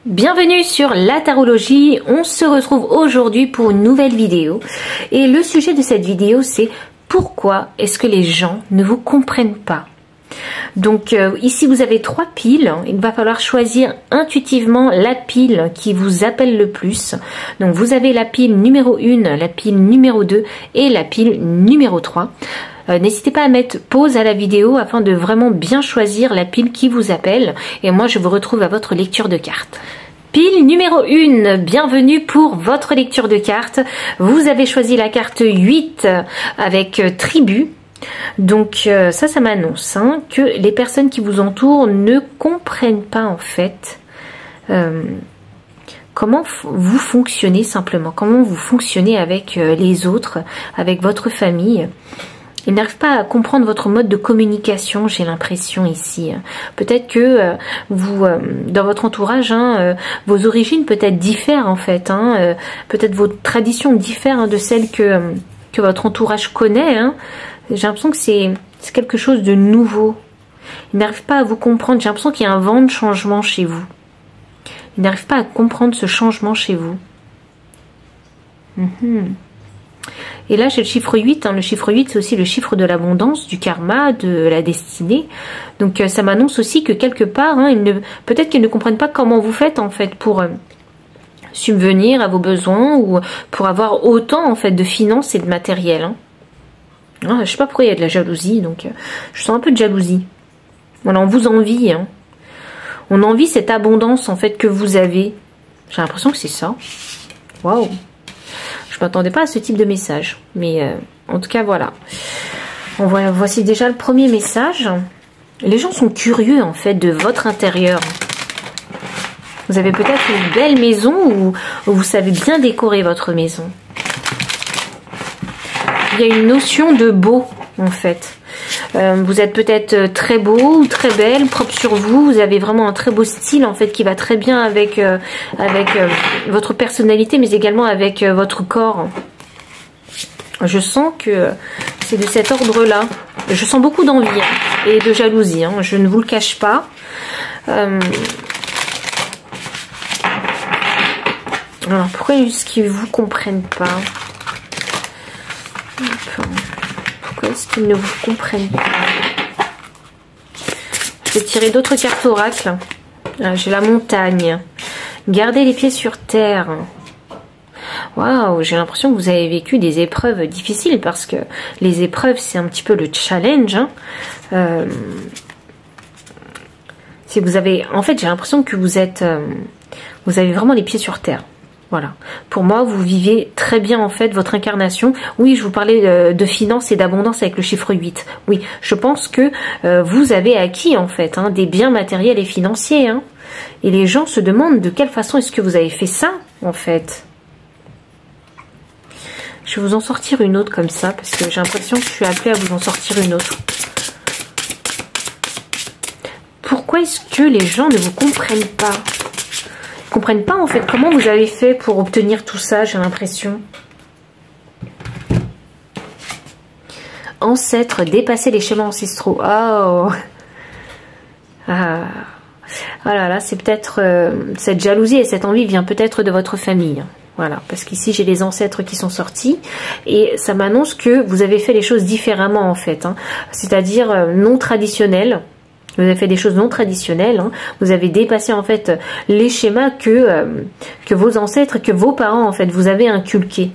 Bienvenue sur la tarologie, on se retrouve aujourd'hui pour une nouvelle vidéo et le sujet de cette vidéo c'est pourquoi est-ce que les gens ne vous comprennent pas. Donc ici vous avez 3 piles, il va falloir choisir intuitivement la pile qui vous appelle le plus. Donc vous avez la pile numéro 1, la pile numéro 2 et la pile numéro 3. N'hésitez pas à mettre pause à la vidéo afin de vraiment bien choisir la pile qui vous appelle. Et moi je vous retrouve à votre lecture de cartes. Pile numéro 1, bienvenue pour votre lecture de cartes. Vous avez choisi la carte 8 avec tribu. Donc ça m'annonce que les personnes qui vous entourent ne comprennent pas en fait comment vous fonctionnez simplement, comment vous fonctionnez avec les autres, avec votre famille. Ils n'arrivent pas à comprendre votre mode de communication, j'ai l'impression ici. Peut-être que vous, dans votre entourage, vos origines peut-être diffèrent en fait. Peut-être vos traditions diffèrent de celles que votre entourage connaît. J'ai l'impression que c'est quelque chose de nouveau. Ils n'arrivent pas à vous comprendre. J'ai l'impression qu'il y a un vent de changement chez vous. Ils n'arrivent pas à comprendre ce changement chez vous. Et là, j'ai le chiffre 8. Le chiffre 8, c'est aussi le chiffre de l'abondance, du karma, de la destinée. Donc, ça m'annonce aussi que quelque part, peut-être qu'ils ne comprennent pas comment vous faites, en fait, pour subvenir à vos besoins ou pour avoir autant, en fait, de finances et de matériel. Je ne sais pas pourquoi il y a de la jalousie, donc je sens un peu de jalousie. Voilà, on vous envie. On envie cette abondance, en fait, que vous avez. J'ai l'impression que c'est ça. Waouh! Je ne m'attendais pas à ce type de message. Mais en tout cas, voilà. Voici déjà le premier message. Les gens sont curieux, en fait, de votre intérieur. Vous avez peut-être une belle maison où vous savez bien décorer votre maison. Il y a une notion de beau, en fait. Vous êtes peut-être très beau ou très belle, propre sur vous. Vous avez vraiment un très beau style, en fait, qui va très bien avec votre personnalité, mais également avec votre corps. Je sens que c'est de cet ordre-là. Je sens beaucoup d'envie et de jalousie. Je ne vous le cache pas. Alors, pourquoi est-ce qu'ils ne vous comprennent pas ? Pourquoi est-ce qu'ils ne vous comprennent pas? Je vais tirer d'autres cartes oracles. J'ai la montagne. Gardez les pieds sur terre. Waouh, j'ai l'impression que vous avez vécu des épreuves difficiles parce que les épreuves, c'est un petit peu le challenge. Si vous avez, en fait, j'ai l'impression que vous avez vraiment les pieds sur terre. Voilà. Pour moi, vous vivez très bien en fait votre incarnation. Oui, je vous parlais de finances et d'abondance avec le chiffre 8. Oui, je pense que vous avez acquis en fait des biens matériels et financiers. Et les gens se demandent de quelle façon est-ce que vous avez fait ça en fait. Je vais vous en sortir une autre comme ça parce que j'ai l'impression que je suis appelée à vous en sortir une autre. Pourquoi est-ce que les gens ne vous comprennent pas ? Comprennent pas en fait comment vous avez fait pour obtenir tout ça, j'ai l'impression. Ancêtres, dépasser les schémas ancestraux. Oh, là, c'est peut-être cette jalousie et cette envie vient peut-être de votre famille. Voilà, parce qu'ici j'ai les ancêtres qui sont sortis et ça m'annonce que vous avez fait les choses différemment en fait. C'est-à-dire non traditionnelles. Vous avez fait des choses non traditionnelles. Vous avez dépassé en fait les schémas que vos ancêtres, que vos parents en fait vous avez inculqués.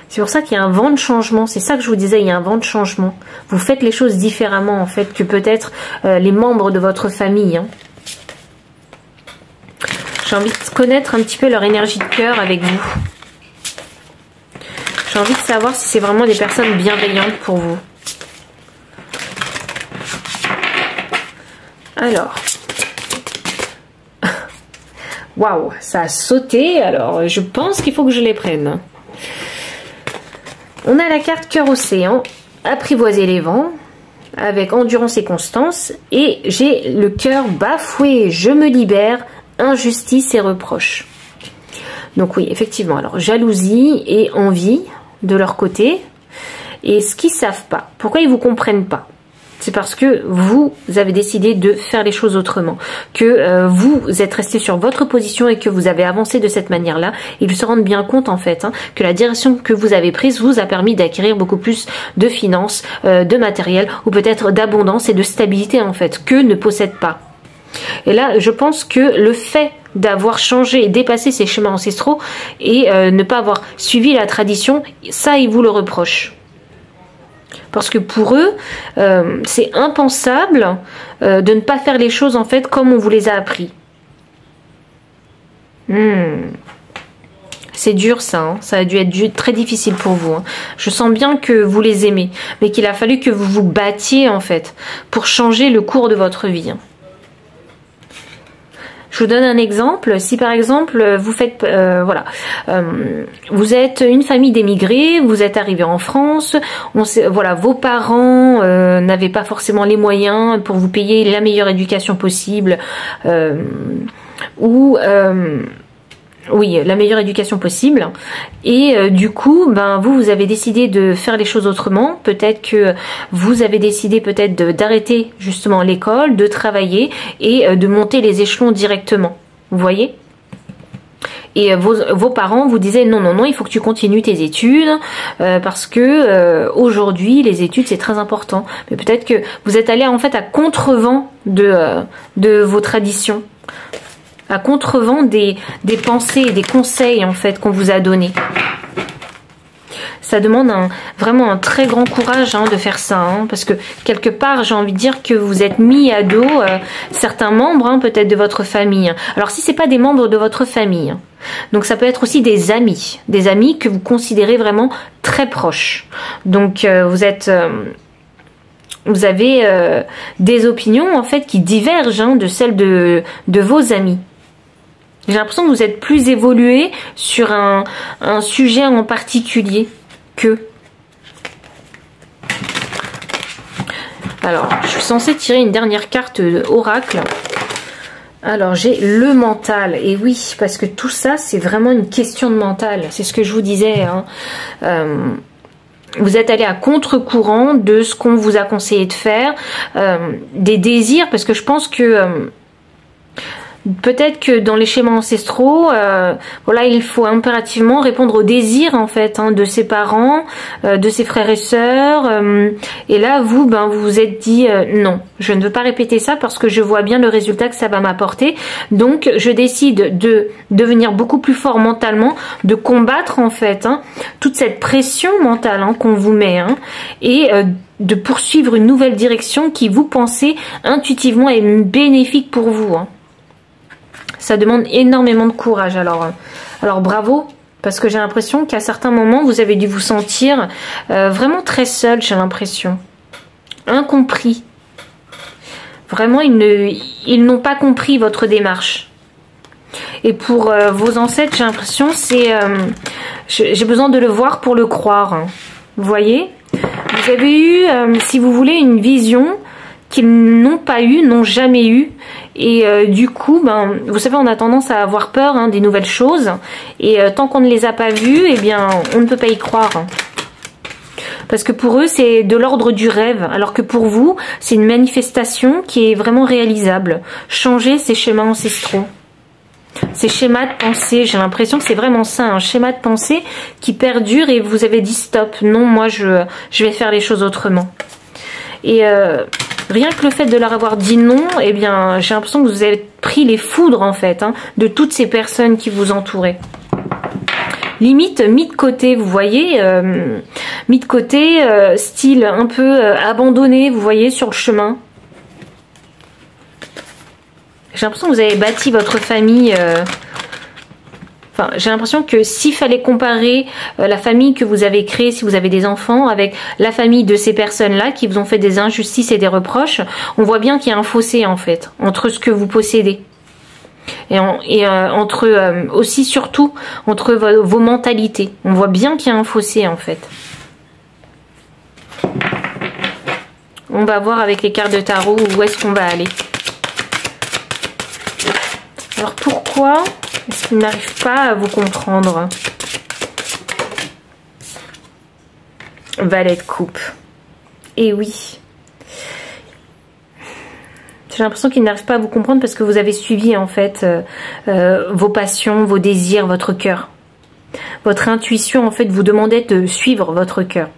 C'est pour ça qu'il y a un vent de changement. C'est ça que je vous disais, il y a un vent de changement. Vous faites les choses différemment en fait que peut-être les membres de votre famille. J'ai envie de connaître un petit peu leur énergie de cœur avec vous. J'ai envie de savoir si c'est vraiment des personnes bienveillantes pour vous. Alors, waouh, ça a sauté. Alors, je pense qu'il faut que je les prenne. On a la carte cœur océan, apprivoiser les vents, avec endurance et constance. Et j'ai le cœur bafoué, je me libère, injustice et reproche. Donc oui, effectivement, alors jalousie et envie de leur côté. Et ce qu'ils ne savent pas, pourquoi ils ne vous comprennent pas? C'est parce que vous avez décidé de faire les choses autrement, que vous êtes resté sur votre position et que vous avez avancé de cette manière-là. Ils se rendent bien compte en fait que la direction que vous avez prise vous a permis d'acquérir beaucoup plus de finances, de matériel ou peut-être d'abondance et de stabilité en fait, que ne possèdent pas. Et là, je pense que le fait d'avoir changé et dépassé ces chemins ancestraux et ne pas avoir suivi la tradition, ça, ils vous le reprochent. Parce que pour eux, c'est impensable de ne pas faire les choses en fait comme on vous les a appris. C'est dur ça, hein. Ça a dû être très difficile pour vous. Hein. Je sens bien que vous les aimez, mais qu'il a fallu que vous vous battiez en fait pour changer le cours de votre vie. Je vous donne un exemple. Si par exemple vous faites, vous êtes une famille d'émigrés, vous êtes arrivé en France, voilà, vos parents n'avaient pas forcément les moyens pour vous payer la meilleure éducation possible, oui, la meilleure éducation possible. Et du coup, vous avez décidé de faire les choses autrement. Peut-être que vous avez décidé peut-être d'arrêter justement l'école, de travailler et de monter les échelons directement. Vous voyez ? Et vos parents vous disaient non, il faut que tu continues tes études parce que aujourd'hui les études c'est très important. Mais peut-être que vous êtes allé en fait à contrevent de vos traditions, à contrevent des pensées et des conseils en fait qu'on vous a donnés. Ça demande vraiment un très grand courage de faire ça, parce que quelque part j'ai envie de dire que vous êtes mis à dos certains membres peut-être de votre famille. Alors si c'est pas des membres de votre famille, donc ça peut être aussi des amis que vous considérez vraiment très proches. Donc vous avez des opinions en fait qui divergent de celles de vos amis. J'ai l'impression que vous êtes plus évolué sur un sujet en particulier que. Alors, je suis censée tirer une dernière carte oracle. Alors, j'ai le mental. Et oui, parce que tout ça, c'est vraiment une question de mental. C'est ce que je vous disais. Vous êtes allé à contre-courant de ce qu'on vous a conseillé de faire. Des désirs, parce que je pense que peut-être que dans les schémas ancestraux, voilà, il faut impérativement répondre aux désirs en fait de ses parents, de ses frères et sœurs. Et là, vous vous êtes dit non, je ne veux pas répéter ça parce que je vois bien le résultat que ça va m'apporter. Donc, je décide de devenir beaucoup plus fort mentalement, de combattre en fait toute cette pression mentale qu'on vous met, et de poursuivre une nouvelle direction qui vous pensez intuitivement est bénéfique pour vous. Ça demande énormément de courage. Alors bravo, parce que j'ai l'impression qu'à certains moments, vous avez dû vous sentir vraiment très seul, j'ai l'impression. Incompris. Vraiment, ils n'ont pas compris votre démarche. Et pour vos ancêtres, j'ai l'impression, j'ai besoin de le voir pour le croire. Vous voyez ? Vous avez eu, si vous voulez, une vision qu'ils n'ont pas eu, n'ont jamais eu. Et du coup, vous savez, on a tendance à avoir peur des nouvelles choses. Et tant qu'on ne les a pas vues, eh bien, on ne peut pas y croire. Parce que pour eux, c'est de l'ordre du rêve. Alors que pour vous, c'est une manifestation qui est vraiment réalisable. Changer ces schémas ancestraux. Ces schémas de pensée, j'ai l'impression que c'est vraiment ça, un schéma de pensée qui perdure et vous avez dit stop. Non, moi, je vais faire les choses autrement. Et rien que le fait de leur avoir dit non, eh bien, j'ai l'impression que vous avez pris les foudres, en fait, de toutes ces personnes qui vous entouraient. Limite, mis de côté, vous voyez, mis de côté, style un peu abandonné, vous voyez, sur le chemin. J'ai l'impression que vous avez bâti votre famille. Enfin, j'ai l'impression que s'il fallait comparer la famille que vous avez créée, si vous avez des enfants, avec la famille de ces personnes-là qui vous ont fait des injustices et des reproches, on voit bien qu'il y a un fossé en fait entre ce que vous possédez et entre aussi surtout entre vos mentalités. On voit bien qu'il y a un fossé en fait. On va voir avec les cartes de tarot où est-ce qu'on va aller. Alors pourquoi est-ce qu'ils n'arrivent pas à vous comprendre? Valet de coupe. Et oui. J'ai l'impression qu'ils n'arrivent pas à vous comprendre parce que vous avez suivi en fait vos passions, vos désirs, votre cœur. Votre intuition en fait vous demandait de suivre votre cœur.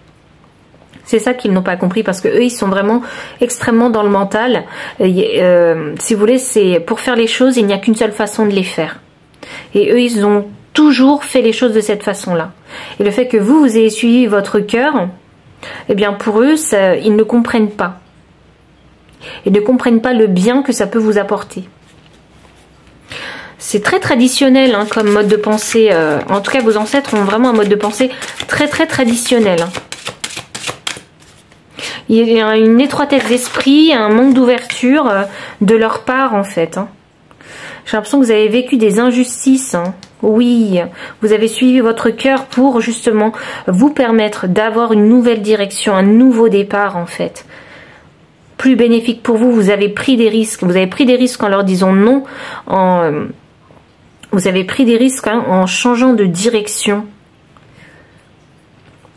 C'est ça qu'ils n'ont pas compris parce que eux ils sont vraiment extrêmement dans le mental. Si vous voulez, c'est pour faire les choses, il n'y a qu'une seule façon de les faire. Et eux ils ont toujours fait les choses de cette façon-là. Et le fait que vous ayez suivi votre cœur, eh bien pour eux, ils ne comprennent pas. Ils ne comprennent pas le bien que ça peut vous apporter. C'est très traditionnel hein, comme mode de pensée. En tout cas, vos ancêtres ont vraiment un mode de pensée très très traditionnel. Hein. Il y a une étroitesse d'esprit, un manque d'ouverture de leur part en fait. Hein. J'ai l'impression que vous avez vécu des injustices. Hein. Oui, vous avez suivi votre cœur pour justement vous permettre d'avoir une nouvelle direction, un nouveau départ en fait. Plus bénéfique pour vous, vous avez pris des risques. Vous avez pris des risques en leur disant non, vous avez pris des risques hein, en changeant de direction.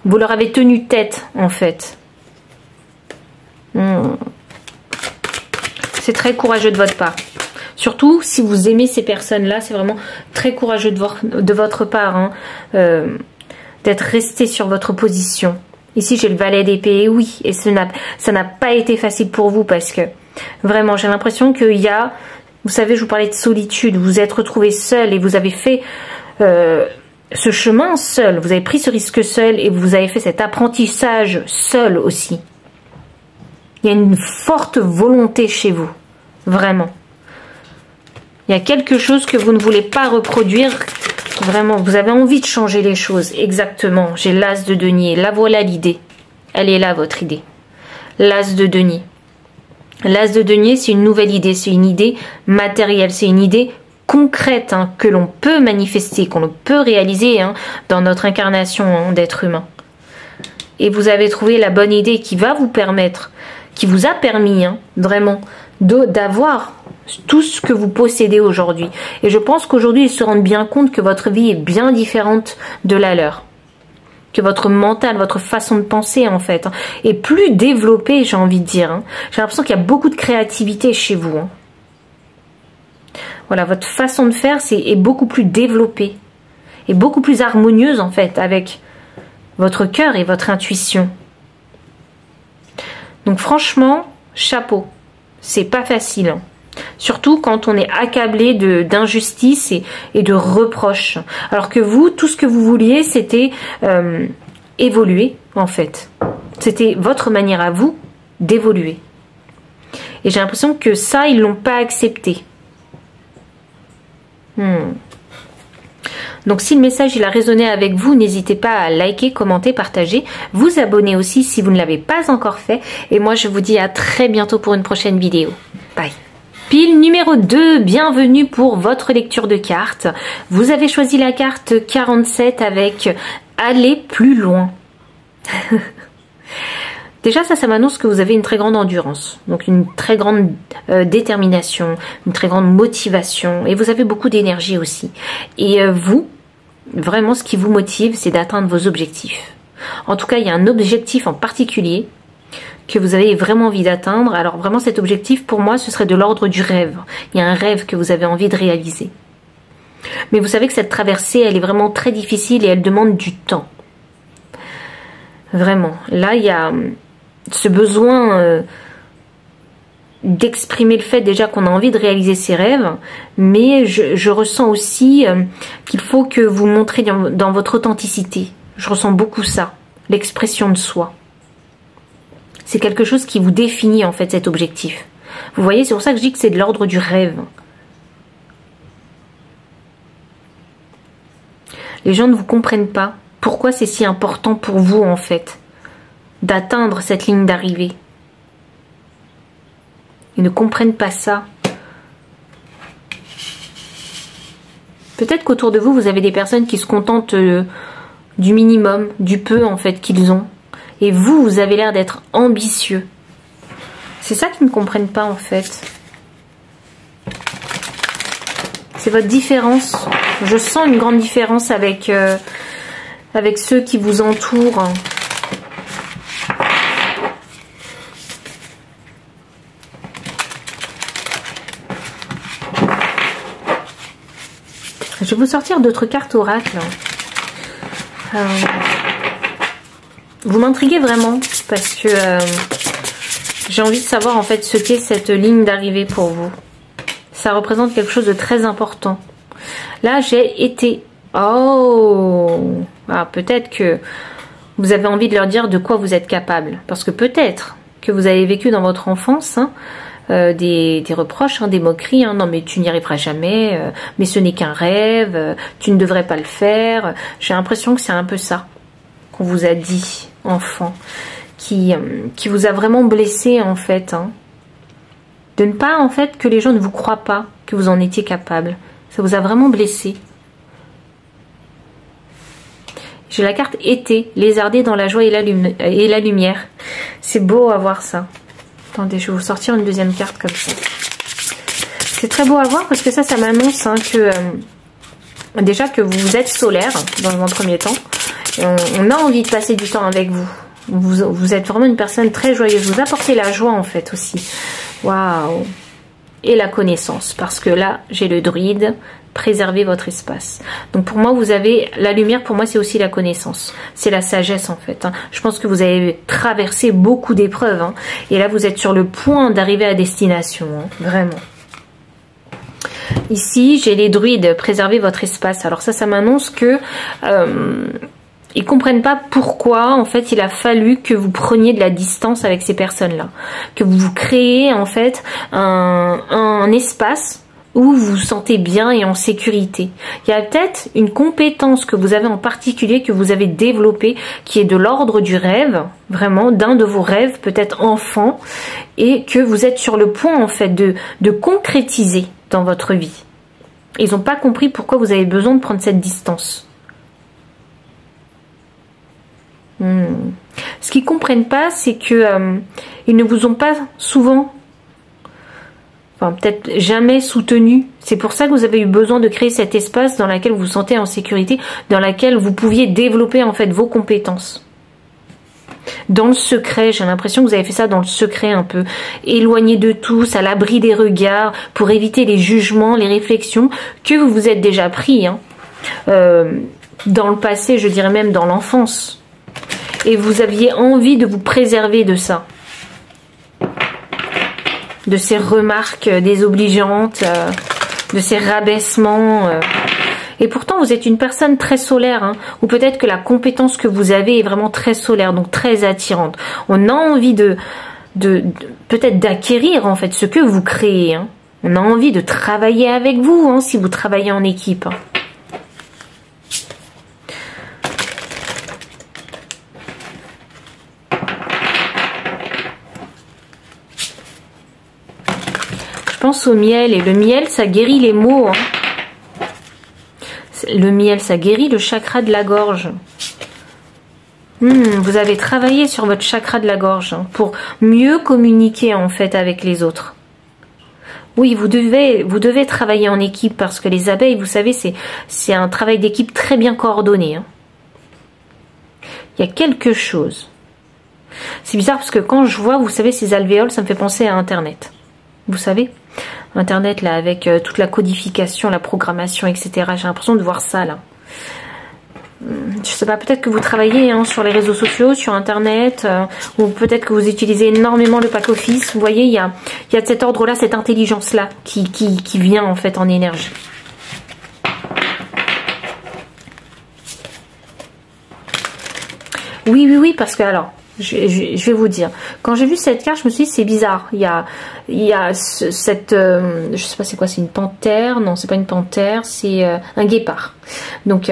Vous leur avez tenu tête en fait. C'est très courageux de votre part. Surtout si vous aimez ces personnes-là, c'est vraiment très courageux de votre part hein, d'être resté sur votre position. Ici j'ai le valet d'épée, oui, et ça n'a pas été facile pour vous parce que vraiment j'ai l'impression qu'il y a, vous savez, je vous parlais de solitude, vous vous êtes retrouvé seul et vous avez fait ce chemin seul, vous avez pris ce risque seul et vous avez fait cet apprentissage seul aussi. Il y a une forte volonté chez vous, vraiment. Il y a quelque chose que vous ne voulez pas reproduire, vraiment. Vous avez envie de changer les choses, exactement. J'ai l'as de denier, là voilà l'idée. Elle est là, votre idée. L'as de denier. L'as de denier, c'est une nouvelle idée, c'est une idée matérielle, c'est une idée concrète hein, que l'on peut manifester, qu'on peut réaliser hein, dans notre incarnation hein, d'être humain. Et vous avez trouvé la bonne idée qui va vous permettre, qui vous a permis hein, vraiment d'avoir tout ce que vous possédez aujourd'hui. Et je pense qu'aujourd'hui, ils se rendent bien compte que votre vie est bien différente de la leur. Que votre mental, votre façon de penser en fait, hein, est plus développée, j'ai envie de dire. Hein. J'ai l'impression qu'il y a beaucoup de créativité chez vous. Hein. Voilà, votre façon de faire est beaucoup plus développée. Et beaucoup plus harmonieuse en fait avec votre cœur et votre intuition. Donc franchement, chapeau. C'est pas facile. Hein. Surtout quand on est accablé d'injustice et de reproches. Alors que vous, tout ce que vous vouliez, c'était évoluer, en fait. C'était votre manière à vous d'évoluer. Et j'ai l'impression que ça, ils ne l'ont pas accepté. Donc si le message il a résonné avec vous, n'hésitez pas à liker, commenter, partager, vous abonner aussi si vous ne l'avez pas encore fait. Et moi, je vous dis à très bientôt pour une prochaine vidéo. Bye. Pile numéro 2, bienvenue pour votre lecture de cartes. Vous avez choisi la carte 47 avec « Aller plus loin ». Déjà, ça m'annonce que vous avez une très grande endurance, donc une très grande détermination, une très grande motivation, et vous avez beaucoup d'énergie aussi. Et vous, vraiment, ce qui vous motive, c'est d'atteindre vos objectifs. En tout cas, il y a un objectif en particulier que vous avez vraiment envie d'atteindre. Alors vraiment cet objectif pour moi ce serait de l'ordre du rêve. Il y a un rêve que vous avez envie de réaliser. Mais vous savez que cette traversée elle est vraiment très difficile et elle demande du temps. Vraiment. Là il y a ce besoin d'exprimer le fait déjà qu'on a envie de réaliser ses rêves. Mais je ressens aussi qu'il faut que vous montrez dans votre authenticité. Je ressens beaucoup ça. L'expression de soi. C'est quelque chose qui vous définit en fait cet objectif. Vous voyez, c'est pour ça que je dis que c'est de l'ordre du rêve. Les gens ne vous comprennent pas. Pourquoi c'est si important pour vous en fait d'atteindre cette ligne d'arrivée? Ils ne comprennent pas ça. Peut-être qu'autour de vous, vous avez des personnes qui se contentent du minimum, du peu en fait qu'ils ont. Et vous, vous avez l'air d'être ambitieux. C'est ça qu'ils ne comprennent pas en fait. C'est votre différence. Je sens une grande différence avec ceux qui vous entourent. Je vais vous sortir d'autres cartes oracles. Vous m'intriguez vraiment parce que j'ai envie de savoir en fait ce qu'est cette ligne d'arrivée pour vous. Ça représente quelque chose de très important. Là, j'ai été... Oh, peut-être que vous avez envie de leur dire de quoi vous êtes capable. Parce que peut-être que vous avez vécu dans votre enfance des reproches, des moqueries. Non mais tu n'y arriveras jamais, mais ce n'est qu'un rêve, tu ne devrais pas le faire. J'ai l'impression que c'est un peu ça qu'on vous a dit, enfant, qui vous a vraiment blessé en fait. De ne pas en fait que les gens ne vous croient pas que vous en étiez capable. Ça vous a vraiment blessé. J'ai la carte été, lézarder dans la joie et la lumière. C'est beau à voir ça. Attendez, je vais vous sortir une deuxième carte comme ça. C'est très beau à voir parce que ça m'annonce que déjà que vous êtes solaire dans un premier temps. Et on a envie de passer du temps avec vous. Vous êtes vraiment une personne très joyeuse. Vous apportez la joie en fait aussi. Waouh! Et la connaissance. Parce que là, j'ai le druide. Préservez votre espace. Donc pour moi, vous avez la lumière. Pour moi, c'est aussi la connaissance. C'est la sagesse en fait. Je pense que vous avez traversé beaucoup d'épreuves. Et là, vous êtes sur le point d'arriver à destination. Vraiment. Ici, j'ai les druides. Préservez votre espace. Alors ça m'annonce que ils comprennent pas pourquoi en fait il a fallu que vous preniez de la distance avec ces personnes-là, que vous créez en fait un espace où vous vous sentez bien et en sécurité. Il y a peut-être une compétence que vous avez en particulier, que vous avez développée, qui est de l'ordre du rêve, vraiment d'un de vos rêves, peut-être enfant, et que vous êtes sur le point en fait de concrétiser dans votre vie. Ils n'ont pas compris pourquoi vous avez besoin de prendre cette distance. Ce qu'ils comprennent pas, c'est que ils ne vous ont pas souvent, enfin peut-être jamais soutenu. C'est pour ça que vous avez eu besoin de créer cet espace dans lequel vous vous sentez en sécurité, dans lequel vous pouviez développer en fait vos compétences. Dans le secret, j'ai l'impression que vous avez fait ça dans le secret un peu, éloigné de tous, à l'abri des regards, pour éviter les jugements, les réflexions que vous vous êtes déjà pris dans le passé, je dirais même dans l'enfance. Et vous aviez envie de vous préserver de ça. De ces remarques désobligeantes, de ces rabaissements. Et pourtant, vous êtes une personne très solaire. Ou peut-être que la compétence que vous avez est vraiment très solaire, donc très attirante. On a envie de peut-être d'acquérir en fait ce que vous créez. On a envie de travailler avec vous si vous travaillez en équipe. Je pense au miel, et le miel ça guérit les maux. Le miel ça guérit le chakra de la gorge. Vous avez travaillé sur votre chakra de la gorge pour mieux communiquer en fait avec les autres. Oui, vous devez travailler en équipe parce que les abeilles, vous savez, c'est un travail d'équipe très bien coordonné. Il y a quelque chose. C'est bizarre parce que quand je vois, vous savez, ces alvéoles, ça me fait penser à Internet. Vous savez, Internet là avec toute la codification, la programmation, etc. J'ai l'impression de voir ça là. Je sais pas, peut-être que vous travaillez sur les réseaux sociaux, sur Internet, ou peut-être que vous utilisez énormément le pack office. Vous voyez, il y a de cet ordre-là, cette intelligence-là qui vient en fait en énergie. Oui, parce que alors... Je vais vous dire, quand j'ai vu cette carte, je me suis dit c'est bizarre. Il y a cette, je sais pas c'est quoi, c'est une panthère, non c'est pas une panthère, c'est un guépard. Donc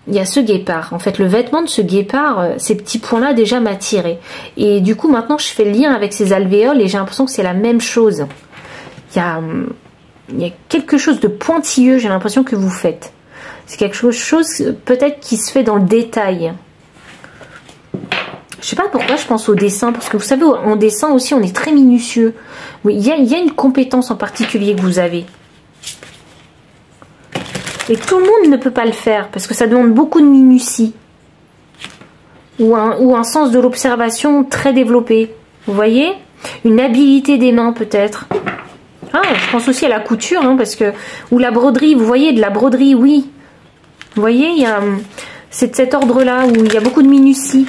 il y a ce guépard. En fait, le vêtement de ce guépard, ces petits points-là déjà m'attiraient. Et du coup maintenant je fais le lien avec ces alvéoles et j'ai l'impression que c'est la même chose. Il y a quelque chose de pointilleux, j'ai l'impression que vous faites. C'est quelque chose peut-être qui se fait dans le détail. Je sais pas pourquoi je pense au dessin, parce que vous savez, en dessin aussi, on est très minutieux. Oui, il y a une compétence en particulier que vous avez. Et tout le monde ne peut pas le faire, parce que ça demande beaucoup de minutie. Ou un sens de l'observation très développé. Vous voyez? Une habileté des mains, peut-être. Ah, je pense aussi à la couture, hein, parce que... Ou la broderie, vous voyez, de la broderie, oui. Vous voyez, il y a... C'est de cet ordre-là, où il y a beaucoup de minutie.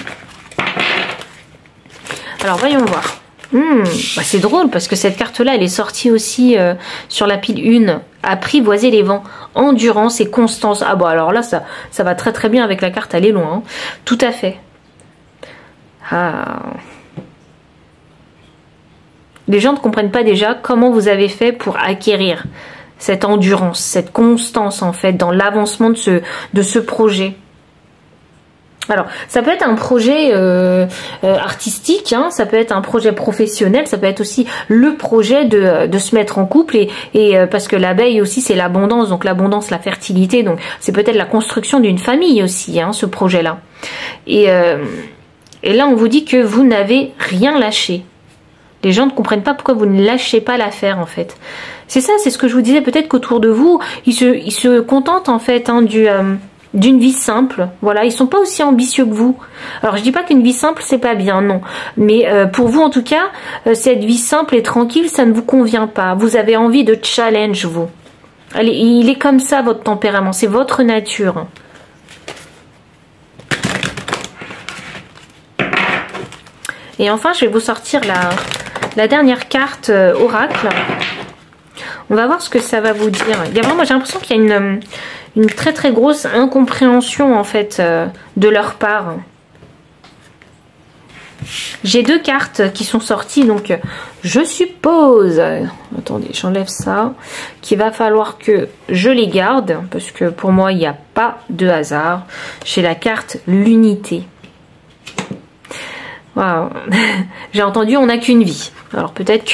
Alors, voyons voir. Bah c'est drôle, parce que cette carte-là, elle est sortie aussi sur la pile 1. Apprivoiser les vents. Endurance et constance. Ah bon, alors là, ça va très très bien avec la carte, elle est loin. Hein. Tout à fait. Ah... Les gens ne comprennent pas déjà comment vous avez fait pour acquérir cette endurance, cette constance en fait dans l'avancement de ce projet. Alors, ça peut être un projet artistique, hein, ça peut être un projet professionnel, ça peut être aussi le projet de se mettre en couple et parce que l'abeille aussi c'est l'abondance, donc l'abondance, la fertilité, donc c'est peut-être la construction d'une famille aussi, hein, ce projet-là. Et là, on vous dit que vous n'avez rien lâché. Les gens ne comprennent pas pourquoi vous ne lâchez pas l'affaire en fait. C'est ça, c'est ce que je vous disais, peut-être qu'autour de vous, ils se contentent en fait hein, d'une vie simple. Voilà, ils sont pas aussi ambitieux que vous. Alors je dis pas qu'une vie simple c'est pas bien, non. Mais pour vous en tout cas, cette vie simple et tranquille, ça ne vous convient pas. Vous avez envie de challenge vous. Allez, il est comme ça votre tempérament, c'est votre nature. Et enfin, je vais vous sortir la dernière carte oracle. On va voir ce que ça va vous dire. Il y a vraiment, j'ai l'impression qu'il y a une très très grosse incompréhension en fait de leur part. J'ai 2 cartes qui sont sorties, donc je suppose, attendez, j'enlève ça, qu'il va falloir que je les garde, parce que pour moi il n'y a pas de hasard. J'ai la carte l'unité. Wow. J'ai entendu on n'a qu'une vie. Alors peut-être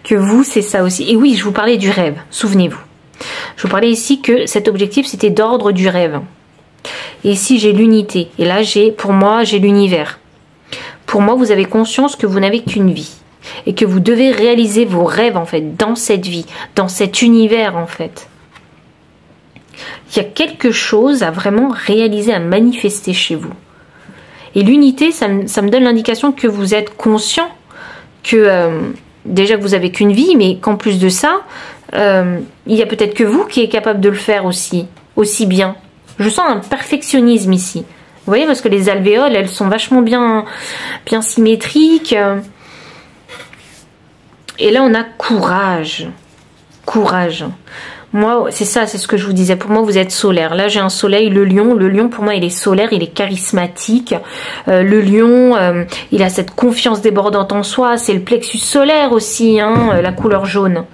que vous c'est ça aussi. Et oui, je vous parlais du rêve, souvenez-vous. Je vous parlais ici que cet objectif c'était d'ordre du rêve. Et ici j'ai l'unité. Et là pour moi j'ai l'univers. Pour moi vous avez conscience que vous n'avez qu'une vie. Et que vous devez réaliser vos rêves en fait dans cette vie, dans cet univers en fait. Il y a quelque chose à vraiment réaliser, à manifester chez vous. Et l'unité, ça me donne l'indication que vous êtes conscient que déjà que vous avez qu'une vie, mais qu'en plus de ça, il y a peut-être que vous qui êtes capable de le faire aussi bien. Je sens un perfectionnisme ici. Vous voyez, parce que les alvéoles, elles sont vachement bien symétriques. Et là, on a courage. Courage. Moi, c'est ça, c'est ce que je vous disais. Pour moi, vous êtes solaire. Là, j'ai un soleil, le lion. Le lion, pour moi, il est solaire, il est charismatique. Le lion, il a cette confiance débordante en soi. C'est le plexus solaire aussi, hein, la couleur jaune.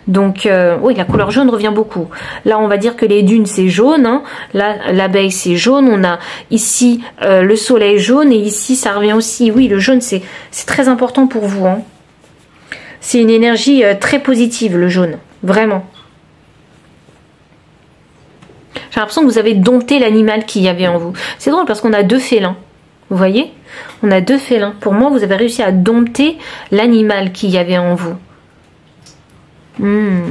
Donc, oui, la couleur jaune revient beaucoup. Là, on va dire que les dunes, c'est jaune. Hein. Là, l'abeille, c'est jaune. On a ici le soleil jaune. Et ici, ça revient aussi. Oui, le jaune, c'est très important pour vous. Hein. C'est une énergie très positive, le jaune. Vraiment. J'ai l'impression que vous avez dompté l'animal qu'il y avait en vous. C'est drôle parce qu'on a 2 félins. Vous voyez? On a 2 félins. Pour moi, vous avez réussi à dompter l'animal qu'il y avait en vous. Il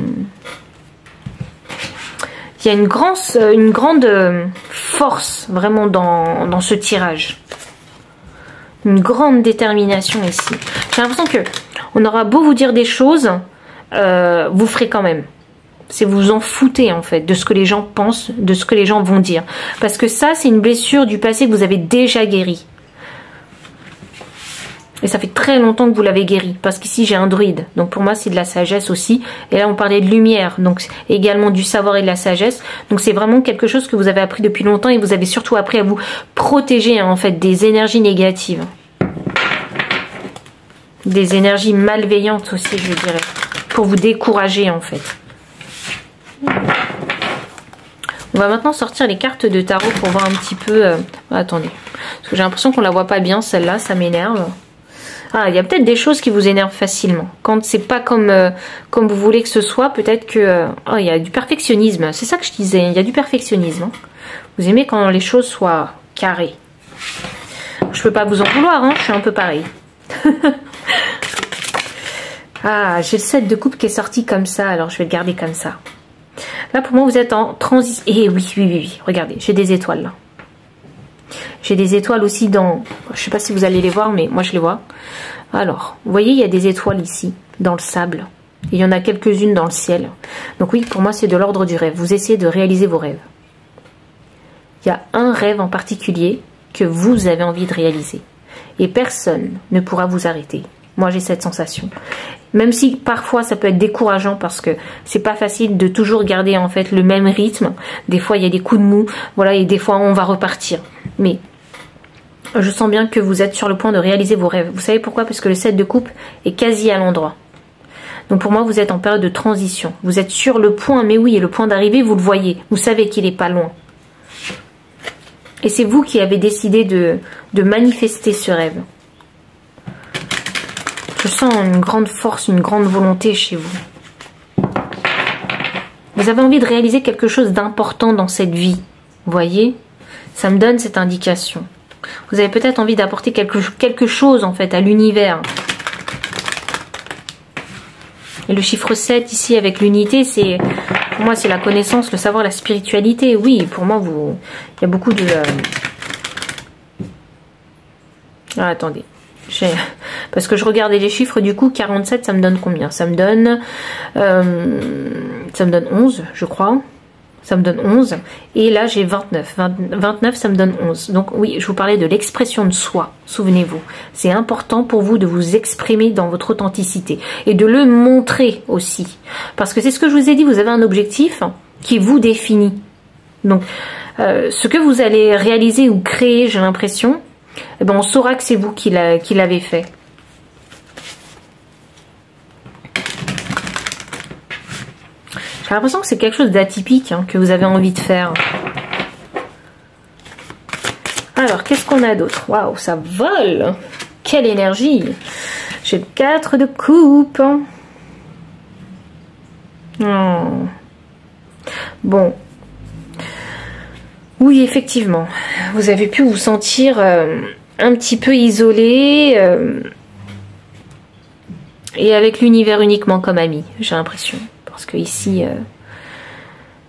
y a une grande force vraiment dans ce tirage. Une grande détermination ici. J'ai l'impression que on aura beau vous dire des choses, vous ferez quand même. C'est vous en foutez en fait de ce que les gens pensent, de ce que les gens vont dire. Parce que ça, c'est une blessure du passé que vous avez déjà guérie. Et ça fait très longtemps que vous l'avez guérie. Parce qu'ici, j'ai un druide. Donc pour moi, c'est de la sagesse aussi. Et là, on parlait de lumière. Donc également du savoir et de la sagesse. Donc c'est vraiment quelque chose que vous avez appris depuis longtemps. Et vous avez surtout appris à vous protéger hein, en fait des énergies négatives. Des énergies malveillantes aussi, je dirais. Pour vous décourager en fait. On va maintenant sortir les cartes de tarot pour voir un petit peu... attendez, parce que j'ai l'impression qu'on la voit pas bien celle-là, ça m'énerve. Ah, il y a peut-être des choses qui vous énervent facilement. Quand c'est pas comme vous voulez que ce soit, peut-être que... oh, il y a du perfectionnisme, c'est ça que je disais, il y a du perfectionnisme. Hein. Vous aimez quand les choses soient carrées. Je peux pas vous en vouloir, hein, je suis un peu pareil. Ah, j'ai le 7 de coupe qui est sorti comme ça, alors je vais le garder comme ça. Là, pour moi, vous êtes en transition. Eh oui. Regardez, j'ai des étoiles là. J'ai des étoiles aussi dans... Je sais pas si vous allez les voir, mais moi, je les vois. Alors, vous voyez, il y a des étoiles ici, dans le sable. Et il y en a quelques-unes dans le ciel. Donc oui, pour moi, c'est de l'ordre du rêve. Vous essayez de réaliser vos rêves. Il y a un rêve en particulier que vous avez envie de réaliser. Et personne ne pourra vous arrêter. Moi, j'ai cette sensation. Même si parfois ça peut être décourageant parce que c'est pas facile de toujours garder en fait le même rythme. Des fois, il y a des coups de mou. Voilà, et des fois, on va repartir. Mais je sens bien que vous êtes sur le point de réaliser vos rêves. Vous savez pourquoi? Parce que le 7 de coupe est quasi à l'endroit. Donc pour moi, vous êtes en période de transition. Vous êtes sur le point, mais oui, et le point d'arrivée, vous le voyez. Vous savez qu'il n'est pas loin. Et c'est vous qui avez décidé de manifester ce rêve. Je sens une grande force, une grande volonté chez vous. Vous avez envie de réaliser quelque chose d'important dans cette vie. Vous voyez? Ça me donne cette indication. Vous avez peut-être envie d'apporter quelque chose en fait à l'univers. Et le chiffre 7 ici avec l'unité, c'est pour moi c'est la connaissance, le savoir, la spiritualité. Oui, pour moi il y a beaucoup de... Ah, attendez. Parce que je regardais les chiffres, du coup 47 ça me donne combien? Ça me donne 11 je crois. Ça me donne 11. Et là, j'ai 29. 29, ça me donne 11. Donc oui, je vous parlais de l'expression de soi. Souvenez-vous. C'est important pour vous de vous exprimer dans votre authenticité. Et de le montrer aussi. Parce que c'est ce que je vous ai dit, vous avez un objectif qui vous définit. Donc, ce que vous allez réaliser ou créer, j'ai l'impression, eh ben, on saura que c'est vous qui l'avez fait. J'ai l'impression que c'est quelque chose d'atypique que vous avez envie de faire. Alors, qu'est-ce qu'on a d'autre? Waouh, ça vole! Quelle énergie! J'ai le 4 de coupe. Oh. Bon. Oui, effectivement. Vous avez pu vous sentir un petit peu isolé et avec l'univers uniquement comme ami, j'ai l'impression. Parce que ici,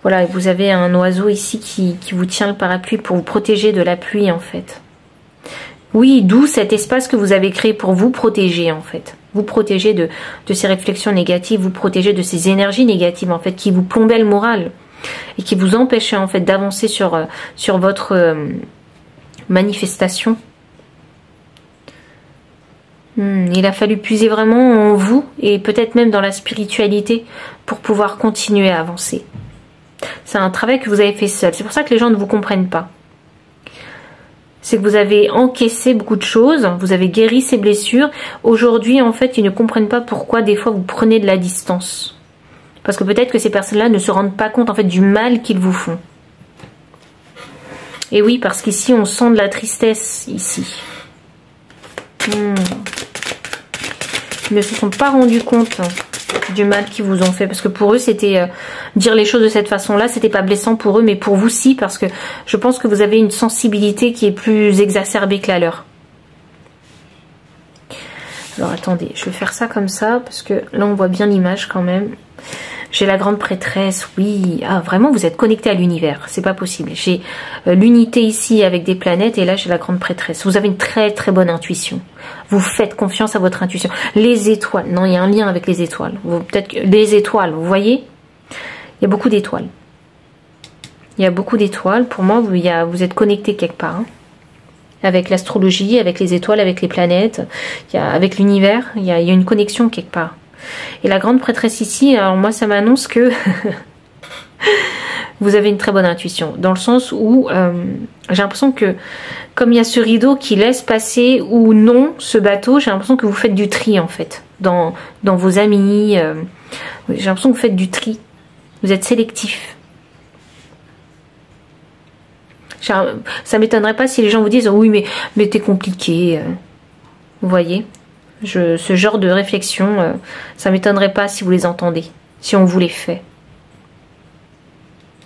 voilà, vous avez un oiseau ici qui vous tient le parapluie pour vous protéger de la pluie en fait. Oui, d'où cet espace que vous avez créé pour vous protéger en fait. Vous protéger de ces réflexions négatives, vous protéger de ces énergies négatives en fait qui vous plombaient le moral et qui vous empêchaient en fait d'avancer sur votre manifestation. Il a fallu puiser vraiment en vous et peut-être même dans la spiritualité pour pouvoir continuer à avancer. C'est un travail que vous avez fait seul. C'est pour ça que les gens ne vous comprennent pas. C'est que vous avez encaissé beaucoup de choses, vous avez guéri ces blessures. Aujourd'hui, en fait, ils ne comprennent pas pourquoi des fois vous prenez de la distance. Parce que peut-être que ces personnes-là ne se rendent pas compte en fait du mal qu'ils vous font. Et oui, parce qu'ici, on sent de la tristesse, ici. Ils ne se sont pas rendus compte du mal qu'ils vous ont fait. Parce que pour eux, c'était... dire les choses de cette façon-là, c'était pas blessant pour eux, mais pour vous, si. Parce que je pense que vous avez une sensibilité qui est plus exacerbée que la leur. Alors, attendez. Je vais faire ça comme ça. Parce que là, on voit bien l'image quand même. J'ai la grande prêtresse, oui. Ah, vraiment, vous êtes connecté à l'univers. C'est pas possible. J'ai l'unité ici avec des planètes et là, j'ai la grande prêtresse. Vous avez une très très bonne intuition. Vous faites confiance à votre intuition. Les étoiles. Non, il y a un lien avec les étoiles. Peut-être que les étoiles, vous voyez? Il y a beaucoup d'étoiles. Il y a beaucoup d'étoiles. Pour moi, vous êtes connecté quelque part. Hein. Avec l'astrologie, avec les étoiles, avec les planètes, avec l'univers. Il y a une connexion quelque part. Et la grande prêtresse ici, alors moi ça m'annonce que vous avez une très bonne intuition. Dans le sens où j'ai l'impression que comme il y a ce rideau qui laisse passer ou non ce bateau, j'ai l'impression que vous faites du tri en fait. Dans vos amis. J'ai l'impression que vous faites du tri. Vous êtes sélectif. Ça m'étonnerait pas si les gens vous disent oui mais t'es compliqué. Vous voyez? Ce genre de réflexion, ça m'étonnerait pas si vous les entendez, si on vous les fait.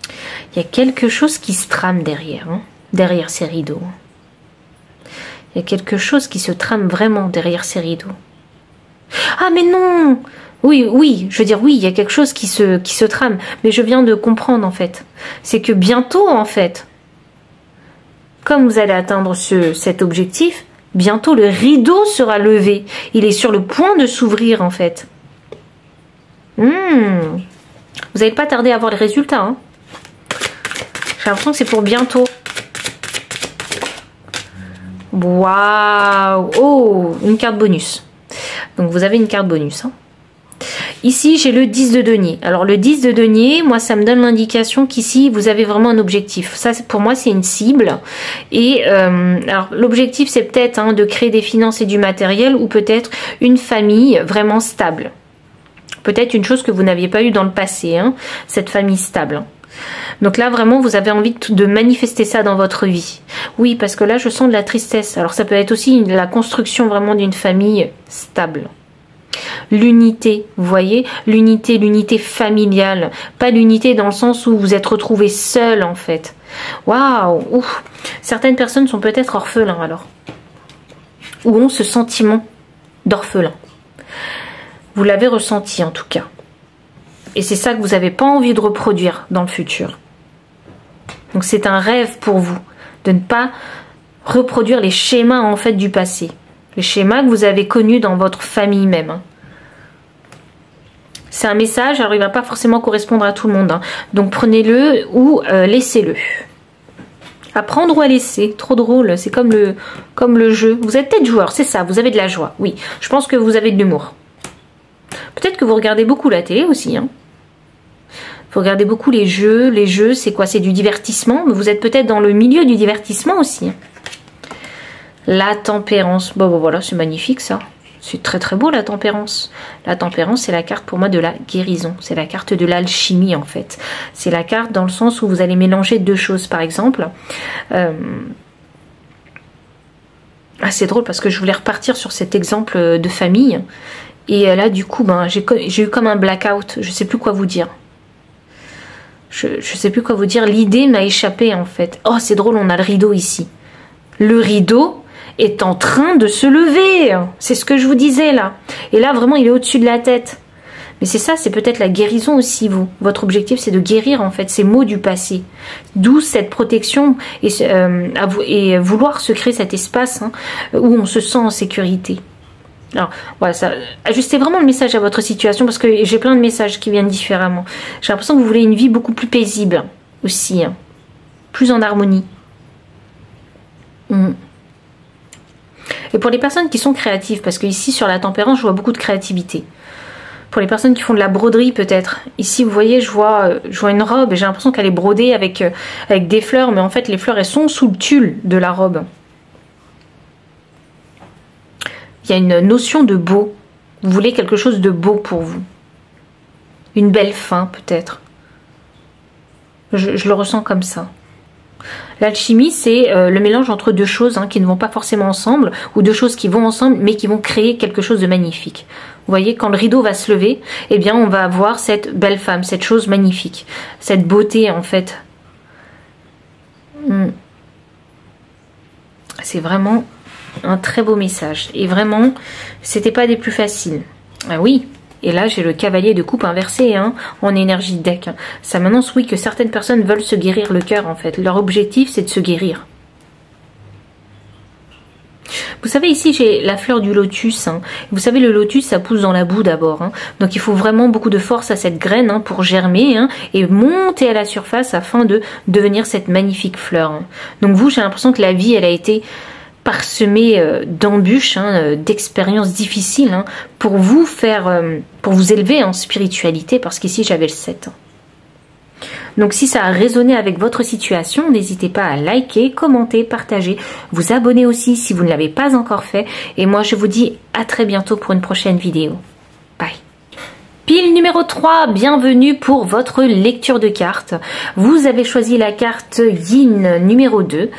Il y a quelque chose qui se trame derrière, hein, derrière ces rideaux. Il y a quelque chose qui se trame vraiment derrière ces rideaux. Ah mais non! Oui, je veux dire oui, il y a quelque chose qui se trame, mais je viens de comprendre en fait. C'est que bientôt en fait, comme vous allez atteindre cet objectif, bientôt le rideau sera levé. Il est sur le point de s'ouvrir en fait. Vous n'allez pas tarder à avoir les résultats. Hein. J'ai l'impression que c'est pour bientôt. Waouh! Oh, une carte bonus. Donc vous avez une carte bonus. Hein. Ici, j'ai le 10 de denier. Alors le 10 de denier, moi, ça me donne l'indication qu'ici, vous avez vraiment un objectif. Ça, pour moi, c'est une cible. Et alors l'objectif, c'est peut-être de créer des finances et du matériel ou peut-être une famille vraiment stable. Peut-être une chose que vous n'aviez pas eu dans le passé, cette famille stable. Donc là, vraiment, vous avez envie de manifester ça dans votre vie. Oui, parce que là, je sens de la tristesse. Alors ça peut être aussi la construction vraiment d'une famille stable. L'unité, vous voyez, l'unité familiale, pas l'unité dans le sens où vous êtes retrouvés seuls en fait. Waouh, certaines personnes sont peut-être orphelins alors, ou ont ce sentiment d'orphelin. Vous l'avez ressenti en tout cas, et c'est ça que vous n'avez pas envie de reproduire dans le futur. Donc c'est un rêve pour vous de ne pas reproduire les schémas en fait du passé, les schémas que vous avez connus dans votre famille même. C'est un message, alors il ne va pas forcément correspondre à tout le monde. Donc prenez-le ou laissez-le. À prendre ou à laisser, trop drôle, c'est comme le jeu. Vous êtes peut-être joueur, c'est ça, vous avez de la joie. Oui, je pense que vous avez de l'humour. Peut-être que vous regardez beaucoup la télé aussi. Vous regardez beaucoup les jeux, c'est quoi? C'est du divertissement, mais vous êtes peut-être dans le milieu du divertissement aussi. La tempérance, bon voilà, c'est magnifique ça. C'est très très beau la tempérance. La tempérance, c'est la carte pour moi de la guérison. C'est la carte de l'alchimie en fait. C'est la carte dans le sens où vous allez mélanger deux choses par exemple. C'est drôle parce que je voulais repartir sur cet exemple de famille. Et là du coup, j'ai eu comme un blackout. Je ne sais plus quoi vous dire. Je ne sais plus quoi vous dire. L'idée m'a échappé en fait. Oh c'est drôle, on a le rideau ici. Le rideau est en train de se lever. C'est ce que je vous disais là. Et là, vraiment, il est au-dessus de la tête. Mais c'est ça, c'est peut-être la guérison aussi, vous. Votre objectif, c'est de guérir, en fait, ces maux du passé. D'où cette protection et vouloir se créer cet espace où on se sent en sécurité. Alors, voilà, ça, ajustez vraiment le message à votre situation parce que j'ai plein de messages qui viennent différemment. J'ai l'impression que vous voulez une vie beaucoup plus paisible aussi. Plus en harmonie. Et pour les personnes qui sont créatives, parce que ici sur la tempérance, je vois beaucoup de créativité. Pour les personnes qui font de la broderie peut-être. Ici, vous voyez, je vois une robe et j'ai l'impression qu'elle est brodée avec des fleurs, mais en fait, les fleurs, elles sont sous le tulle de la robe. Il y a une notion de beau. Vous voulez quelque chose de beau pour vous. Une belle fin peut-être. Je le ressens comme ça. L'alchimie, c'est le mélange entre deux choses qui ne vont pas forcément ensemble, ou deux choses qui vont ensemble, mais qui vont créer quelque chose de magnifique. Vous voyez, quand le rideau va se lever, eh bien, on va avoir cette belle femme, cette chose magnifique, cette beauté, en fait. C'est vraiment un très beau message. Et vraiment, c'était pas des plus faciles. Ah oui. Et là, j'ai le cavalier de coupe inversé en énergie de deck. Ça m'annonce, oui, que certaines personnes veulent se guérir le cœur, en fait. Leur objectif, c'est de se guérir. Vous savez, ici, j'ai la fleur du lotus. Vous savez, le lotus, ça pousse dans la boue d'abord. Donc, il faut vraiment beaucoup de force à cette graine pour germer et monter à la surface afin de devenir cette magnifique fleur. Donc, vous, j'ai l'impression que la vie, elle a été parsemé d'embûches, d'expériences difficiles pour vous faire, pour vous élever en spiritualité, parce qu'ici j'avais le 7. Donc si ça a résonné avec votre situation, n'hésitez pas à liker, commenter, partager, vous abonner aussi si vous ne l'avez pas encore fait. Et moi je vous dis à très bientôt pour une prochaine vidéo. Bye. Pile numéro 3, bienvenue pour votre lecture de cartes. Vous avez choisi la carte Yin numéro 2.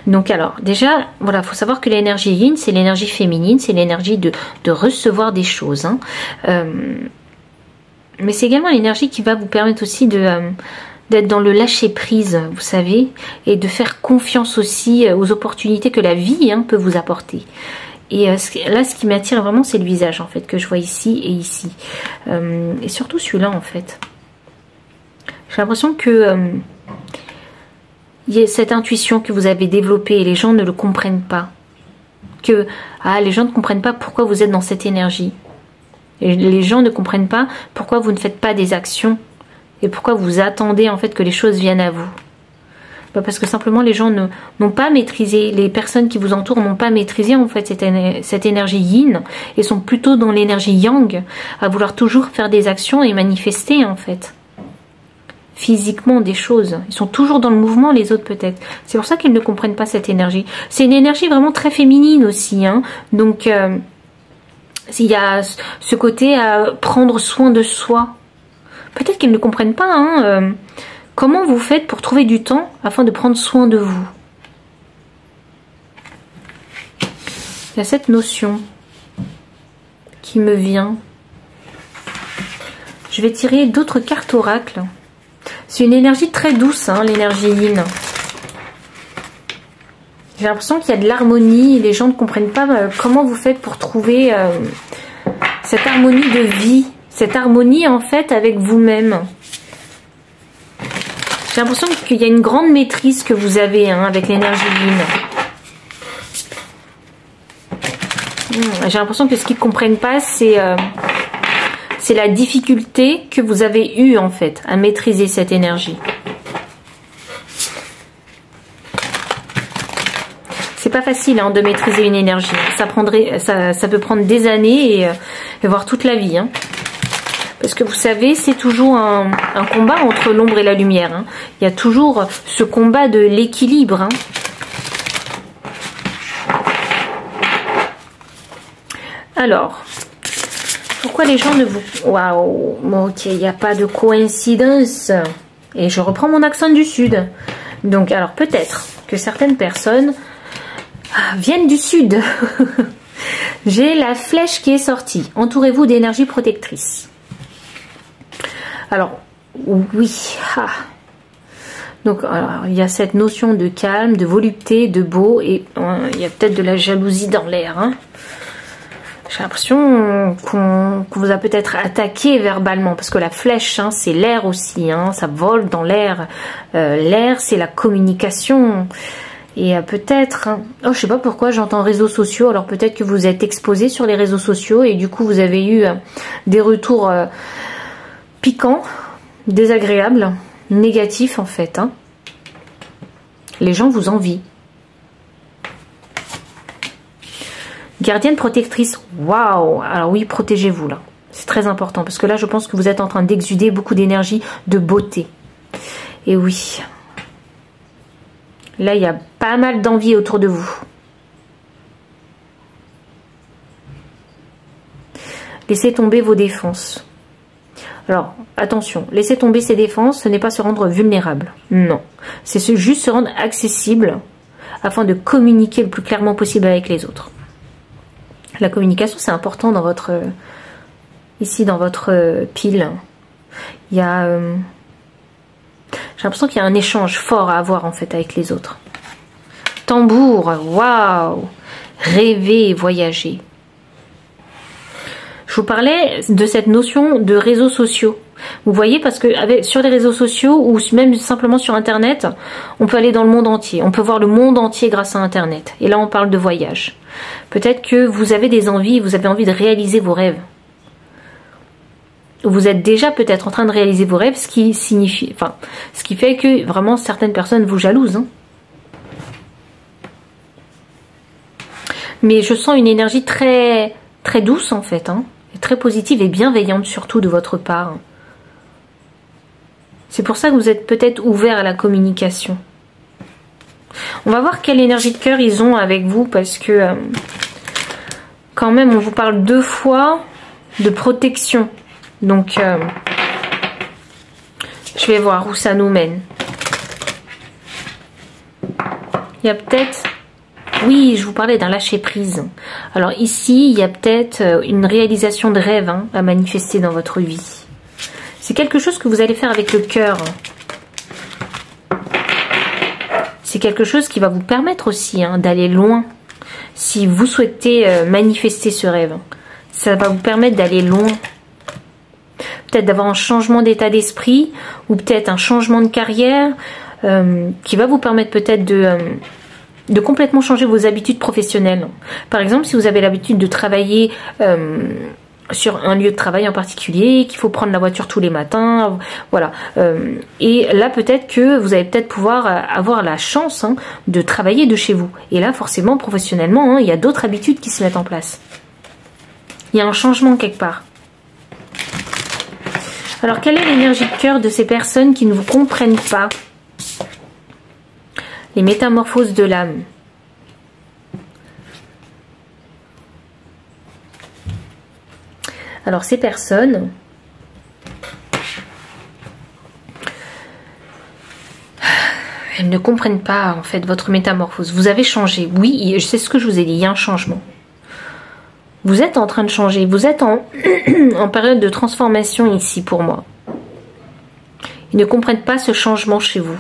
Donc alors, déjà, voilà, faut savoir que l'énergie Yin, c'est l'énergie féminine, c'est l'énergie de recevoir des choses. Mais c'est également l'énergie qui va vous permettre aussi d'être dans le lâcher prise, vous savez, et de faire confiance aussi aux opportunités que la vie peut vous apporter. Et là, ce qui m'attire vraiment, c'est le visage, en fait, que je vois ici et ici. Et surtout celui-là, en fait. J'ai l'impression que il y a cette intuition que vous avez développée et les gens ne le comprennent pas. Que les gens ne comprennent pas pourquoi vous êtes dans cette énergie. Et les gens ne comprennent pas pourquoi vous ne faites pas des actions et pourquoi vous attendez en fait que les choses viennent à vous. Parce que simplement les gens n'ont pas maîtrisé, les personnes qui vous entourent n'ont pas maîtrisé en fait cette énergie yin et sont plutôt dans l'énergie yang, à vouloir toujours faire des actions et manifester en fait physiquement des choses. Ils sont toujours dans le mouvement, les autres peut-être. C'est pour ça qu'ils ne comprennent pas cette énergie. C'est une énergie vraiment très féminine aussi, hein. Donc il y a ce côté à prendre soin de soi. Peut-être qu'ils ne comprennent pas, hein, comment vous faites pour trouver du temps afin de prendre soin de vous. Il y a cette notion qui me vient. Je vais tirer d'autres cartes oracles. C'est une énergie très douce, hein, l'énergie yin. J'ai l'impression qu'il y a de l'harmonie. Les gens ne comprennent pas comment vous faites pour trouver cette harmonie de vie. Cette harmonie en fait avec vous-même. J'ai l'impression qu'il y a une grande maîtrise que vous avez, hein, avec l'énergie yin. J'ai l'impression que ce qu'ils ne comprennent pas, c'est la difficulté que vous avez eue en fait à maîtriser cette énergie. C'est pas facile, hein, de maîtriser une énergie. Ça peut prendre des années et voire toute la vie, hein. Parce que vous savez, c'est toujours un combat entre l'ombre et la lumière, hein. Il y a toujours ce combat de l'équilibre, hein. Alors, pourquoi les gens ne vous... Waouh, ok, il n'y a pas de coïncidence. Et je reprends mon accent du sud. Donc, alors peut-être que certaines personnes viennent du sud. J'ai la flèche qui est sortie. Entourez-vous d'énergie protectrice. Alors, oui. Donc, alors, il y a cette notion de calme, de volupté, de beau. Et il y a peut-être de la jalousie dans l'air, hein. J'ai l'impression qu'on vous a peut-être attaqué verbalement. Parce que la flèche, hein, c'est l'air aussi, hein, ça vole dans l'air. L'air, c'est la communication. Et peut-être... Hein, oh, je sais pas pourquoi j'entends réseaux sociaux. Alors peut-être que vous êtes exposé sur les réseaux sociaux. Et du coup, vous avez eu des retours... piquant, désagréable, négatif en fait, hein. Les gens vous envient. Gardienne protectrice, waouh. Alors oui, protégez-vous là. C'est très important parce que là, je pense que vous êtes en train d'exuder beaucoup d'énergie, de beauté. Et oui. Là, il y a pas mal d'envie autour de vous. Laissez tomber vos défenses. Alors, attention, laisser tomber ses défenses, ce n'est pas se rendre vulnérable. Non. C'est juste se rendre accessible afin de communiquer le plus clairement possible avec les autres. La communication, c'est important dans votre... ici, dans votre pile. Il y a... j'ai l'impression qu'il y a un échange fort à avoir, en fait, avec les autres. Tambour, waouh! Rêver et voyager. Je vous parlais de cette notion de réseaux sociaux. Vous voyez, parce que sur les réseaux sociaux ou même simplement sur Internet, on peut aller dans le monde entier. On peut voir le monde entier grâce à Internet. Et là, on parle de voyage. Peut-être que vous avez des envies, vous avez envie de réaliser vos rêves. Vous êtes déjà peut-être en train de réaliser vos rêves, ce qui signifie, enfin, ce qui fait que vraiment certaines personnes vous jalousent, hein. Mais je sens une énergie très, très douce en fait, hein. Très positive et bienveillante surtout de votre part. C'est pour ça que vous êtes peut-être ouvert à la communication. On va voir quelle énergie de cœur ils ont avec vous parce que quand même on vous parle 2 fois de protection. Donc je vais voir où ça nous mène. Il y a peut-être... Oui, je vous parlais d'un lâcher-prise. Alors ici, il y a peut-être une réalisation de rêve, hein, à manifester dans votre vie. C'est quelque chose que vous allez faire avec le cœur. C'est quelque chose qui va vous permettre aussi, hein, d'aller loin. Si vous souhaitez manifester ce rêve, ça va vous permettre d'aller loin. Peut-être d'avoir un changement d'état d'esprit ou peut-être un changement de carrière qui va vous permettre peut-être de complètement changer vos habitudes professionnelles. Par exemple, si vous avez l'habitude de travailler sur un lieu de travail en particulier, qu'il faut prendre la voiture tous les matins, voilà. Et là, peut-être que vous allez peut-être pouvoir avoir la chance de travailler de chez vous. Et là, forcément, professionnellement, il y a d'autres habitudes qui se mettent en place. Il y a un changement quelque part. Alors, quelle est l'énergie de cœur de ces personnes qui ne vous comprennent pas? Les métamorphoses de l'âme. Alors, ces personnes, elles ne comprennent pas, en fait, votre métamorphose. Vous avez changé. Oui, c'est ce que je vous ai dit, il y a un changement. Vous êtes en train de changer. Vous êtes en période de transformation ici, pour moi. Ils ne comprennent pas ce changement chez vous.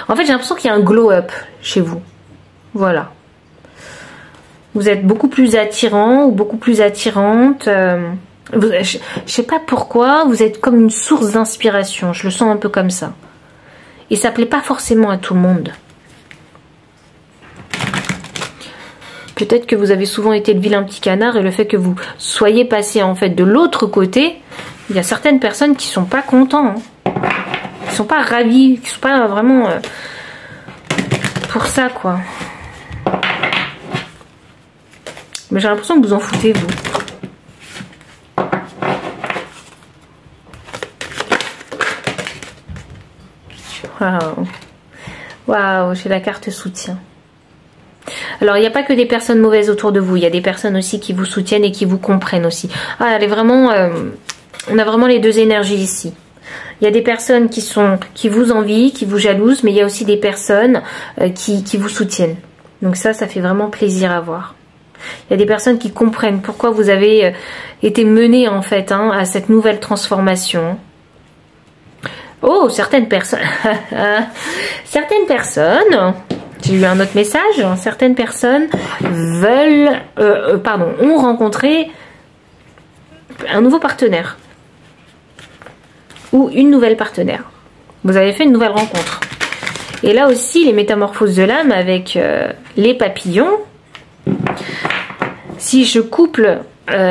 En fait, j'ai l'impression qu'il y a un glow-up chez vous. Voilà. Vous êtes beaucoup plus attirant ou beaucoup plus attirante. Je ne sais pas pourquoi, vous êtes comme une source d'inspiration. Je le sens un peu comme ça. Et ça ne plaît pas forcément à tout le monde. Peut-être que vous avez souvent été le vilain petit canard et le fait que vous soyez passé en fait de l'autre côté, il y a certaines personnes qui ne sont pas contents. Qui ne sont pas ravis, qui ne sont pas vraiment pour ça, quoi. Mais j'ai l'impression que vous en foutez, vous. Waouh. Waouh, j'ai la carte soutien. Alors, il n'y a pas que des personnes mauvaises autour de vous. Il y a des personnes aussi qui vous soutiennent et qui vous comprennent aussi. Ah, elle est vraiment... on a vraiment les deux énergies ici. Il y a des personnes qui vous envient, qui vous jalousent, mais il y a aussi des personnes qui vous soutiennent. Donc ça fait vraiment plaisir à voir. Il y a des personnes qui comprennent pourquoi vous avez été mené en fait à cette nouvelle transformation. Oh, certaines personnes, j'ai eu un autre message, certaines personnes ont rencontré un nouveau partenaire ou une nouvelle partenaire. Vous avez fait une nouvelle rencontre. Et là aussi, les métamorphoses de l'âme avec les papillons. Si je couple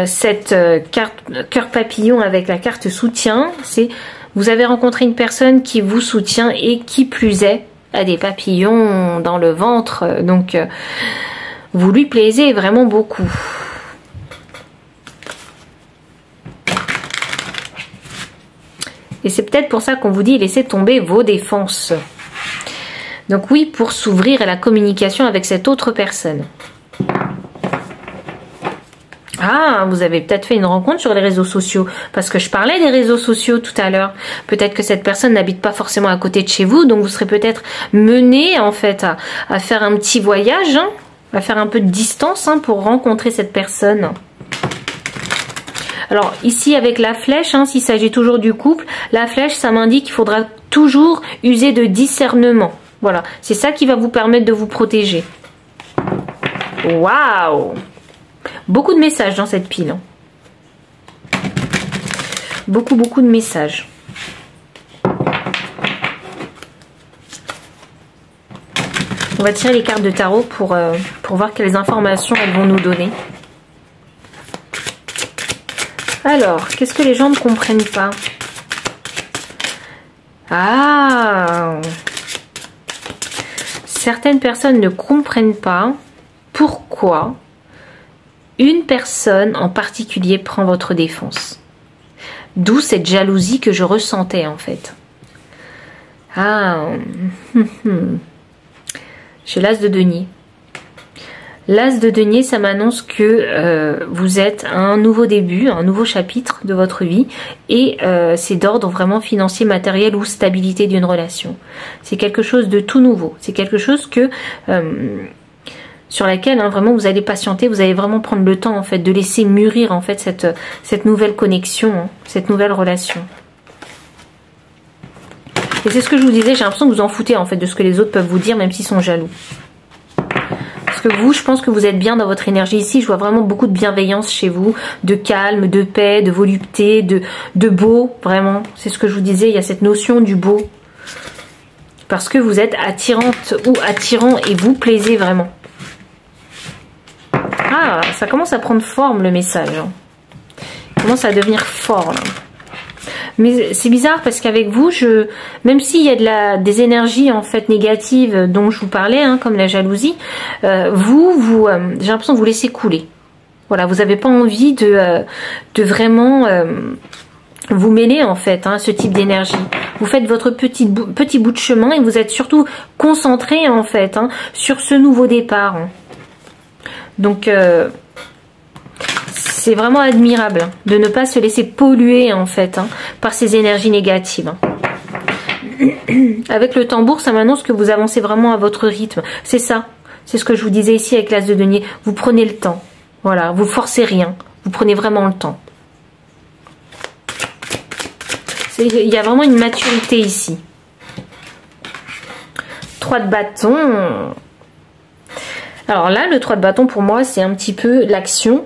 cette carte cœur papillon avec la carte soutien, c'est vous avez rencontré une personne qui vous soutient et qui plus est a des papillons dans le ventre. Donc, vous lui plaisez vraiment beaucoup. Et c'est peut-être pour ça qu'on vous dit laissez tomber vos défenses. Donc oui, pour s'ouvrir à la communication avec cette autre personne. Ah, vous avez peut-être fait une rencontre sur les réseaux sociaux. Parce que je parlais des réseaux sociaux tout à l'heure. Peut-être que cette personne n'habite pas forcément à côté de chez vous. Donc vous serez peut-être mené en fait à faire un petit voyage. À faire un peu de distance pour rencontrer cette personne. Alors ici avec la flèche, s'il s'agit toujours du couple, la flèche ça m'indique qu'il faudra toujours user de discernement. Voilà, c'est ça qui va vous permettre de vous protéger. Waouh! Beaucoup de messages dans cette pile. Beaucoup de messages. On va tirer les cartes de tarot pour voir quelles informations elles vont nous donner. Alors, qu'est-ce que les gens ne comprennent pas? Ah! Certaines personnes ne comprennent pas pourquoi une personne en particulier prend votre défense. D'où cette jalousie que je ressentais en fait. Ah! J'ai l'as de denier. L'as de denier, ça m'annonce que vous êtes à un nouveau début, un nouveau chapitre de votre vie. Et c'est d'ordre vraiment financier, matériel ou stabilité d'une relation. C'est quelque chose de tout nouveau. C'est quelque chose que sur laquelle vraiment vous allez patienter. Vous allez vraiment prendre le temps en fait de laisser mûrir en fait cette nouvelle connexion, cette nouvelle relation. Et c'est ce que je vous disais, j'ai l'impression que vous en foutez en fait de ce que les autres peuvent vous dire, même s'ils sont jaloux. Parce que vous, je pense que vous êtes bien dans votre énergie ici. Je vois vraiment beaucoup de bienveillance chez vous, de calme, de paix, de volupté, de beau, vraiment. C'est ce que je vous disais, il y a cette notion du beau. Parce que vous êtes attirante ou attirant et vous plaisez vraiment. Ah, ça commence à prendre forme le message. commence à devenir fort là. Mais c'est bizarre parce qu'avec vous, même s'il y a des énergies en fait négatives dont je vous parlais, hein, comme la jalousie, j'ai l'impression que vous laissez couler. Voilà, vous n'avez pas envie de vraiment vous mêler en fait à ce type d'énergie. Vous faites votre petit bout de chemin et vous êtes surtout concentré en fait sur ce nouveau départ. Donc c'est vraiment admirable de ne pas se laisser polluer en fait par ces énergies négatives. Avec le tambour, ça m'annonce que vous avancez vraiment à votre rythme. C'est ça, c'est ce que je vous disais ici avec l'as de denier. Vous prenez le temps, voilà, vous forcez rien, vous prenez vraiment le temps. Il y a vraiment une maturité ici. 3 de bâton. Alors là, le 3 de bâton pour moi, c'est un petit peu l'action.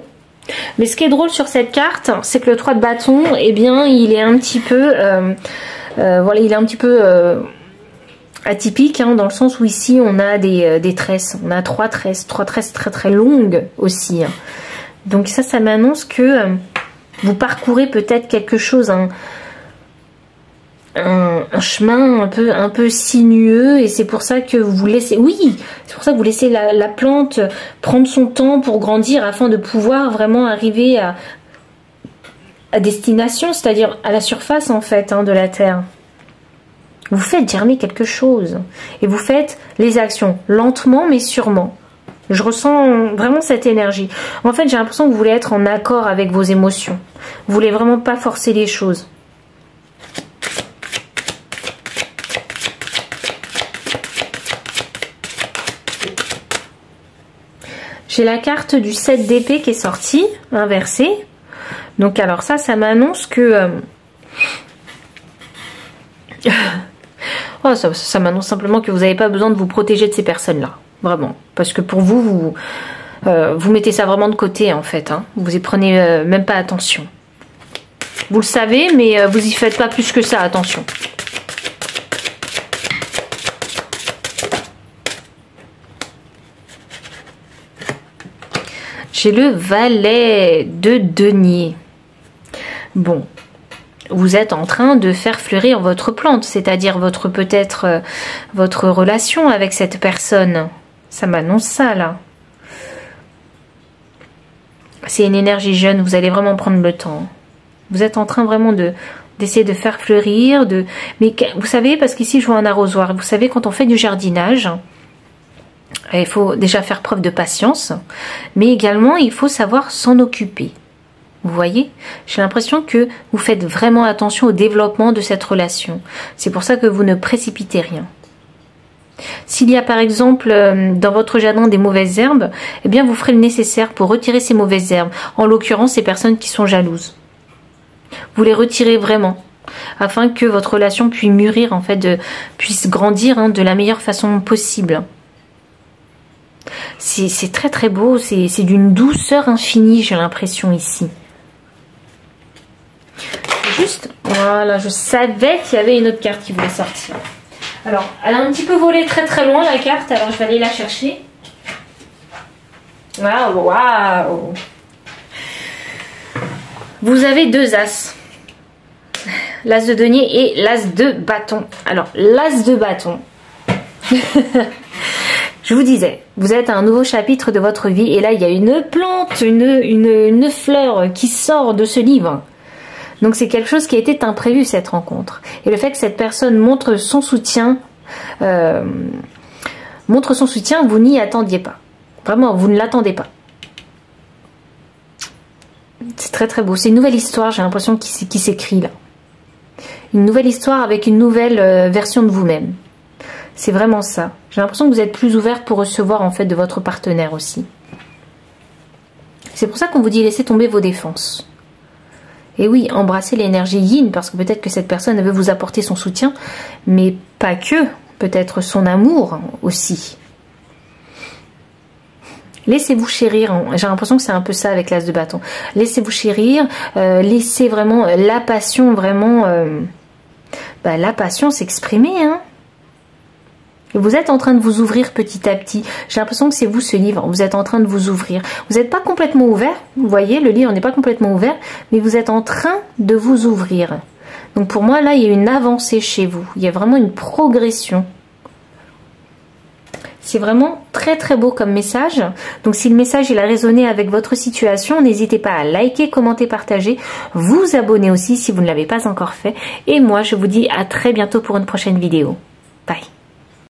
Mais ce qui est drôle sur cette carte, c'est que le 3 de bâton, eh bien, il est un petit peu, voilà, il est un petit peu atypique, dans le sens où ici, on a des tresses. On a 3 tresses très très longues aussi. Donc ça m'annonce que vous parcourez peut-être quelque chose, un chemin un peu sinueux, et c'est pour ça que vous laissez, oui, c'est pour ça que vous laissez la plante prendre son temps pour grandir afin de pouvoir vraiment arriver à destination, c'est-à-dire à la surface en fait de la terre. Vous faites germer quelque chose et vous faites les actions lentement mais sûrement. Je ressens vraiment cette énergie. En fait, j'ai l'impression que vous voulez être en accord avec vos émotions. Vous voulez vraiment pas forcer les choses. J'ai la carte du 7 d'épée qui est sortie, inversée. Donc alors ça m'annonce que... oh, ça m'annonce simplement que vous n'avez pas besoin de vous protéger de ces personnes-là. Vraiment. Parce que pour vous, vous mettez ça vraiment de côté en fait. Vous y prenez même pas attention. Vous le savez, mais vous y faites pas plus que ça, attention. J'ai le valet de denier. Bon, vous êtes en train de faire fleurir votre plante, c'est-à-dire peut-être votre relation avec cette personne. Ça m'annonce ça, là. C'est une énergie jeune, vous allez vraiment prendre le temps. Vous êtes en train vraiment d'essayer de faire fleurir, mais vous savez, parce qu'ici je vois un arrosoir, vous savez, quand on fait du jardinage, il faut déjà faire preuve de patience, mais également il faut savoir s'en occuper. Vous voyez, j'ai l'impression que vous faites vraiment attention au développement de cette relation. C'est pour ça que vous ne précipitez rien. S'il y a par exemple dans votre jardin des mauvaises herbes, eh bien vous ferez le nécessaire pour retirer ces mauvaises herbes. En l'occurrence, ces personnes qui sont jalouses. Vous les retirez vraiment, afin que votre relation puisse mûrir, en fait, puisse grandir de la meilleure façon possible. C'est très très beau, c'est d'une douceur infinie, j'ai l'impression ici. Juste, voilà, je savais qu'il y avait une autre carte qui voulait sortir. Alors, elle a un petit peu volé très très loin la carte, alors je vais aller la chercher. Waouh, waouh. Vous avez 2 as. L'as de denier et l'as de bâton. Alors, l'as de bâton. Je vous disais, vous êtes à un nouveau chapitre de votre vie et là il y a une plante, une fleur qui sort de ce livre. Donc c'est quelque chose qui a été imprévu, cette rencontre. Et le fait que cette personne montre son soutien, vous n'y attendiez pas. Vraiment, vous ne l'attendez pas. C'est très très beau. C'est une nouvelle histoire, j'ai l'impression, qui s'écrit là. Une nouvelle histoire avec une nouvelle version de vous-même. C'est vraiment ça. J'ai l'impression que vous êtes plus ouverte pour recevoir en fait de votre partenaire aussi. C'est pour ça qu'on vous dit laissez tomber vos défenses. Et oui, embrassez l'énergie yin, parce que peut-être que cette personne veut vous apporter son soutien, mais pas que, peut-être son amour aussi. Laissez-vous chérir, j'ai l'impression que c'est un peu ça avec l'as de bâton. Laissez-vous chérir, laissez vraiment la passion, vraiment, la passion s'exprimer, Et vous êtes en train de vous ouvrir petit à petit. J'ai l'impression que c'est vous ce livre. Vous êtes en train de vous ouvrir. Vous n'êtes pas complètement ouvert. Vous voyez, le livre n'est pas complètement ouvert. Mais vous êtes en train de vous ouvrir. Donc pour moi, là, il y a une avancée chez vous. Il y a vraiment une progression. C'est vraiment très très beau comme message. Donc si le message il a résonné avec votre situation, n'hésitez pas à liker, commenter, partager, vous abonner aussi si vous ne l'avez pas encore fait. Et moi, je vous dis à très bientôt pour une prochaine vidéo. Bye.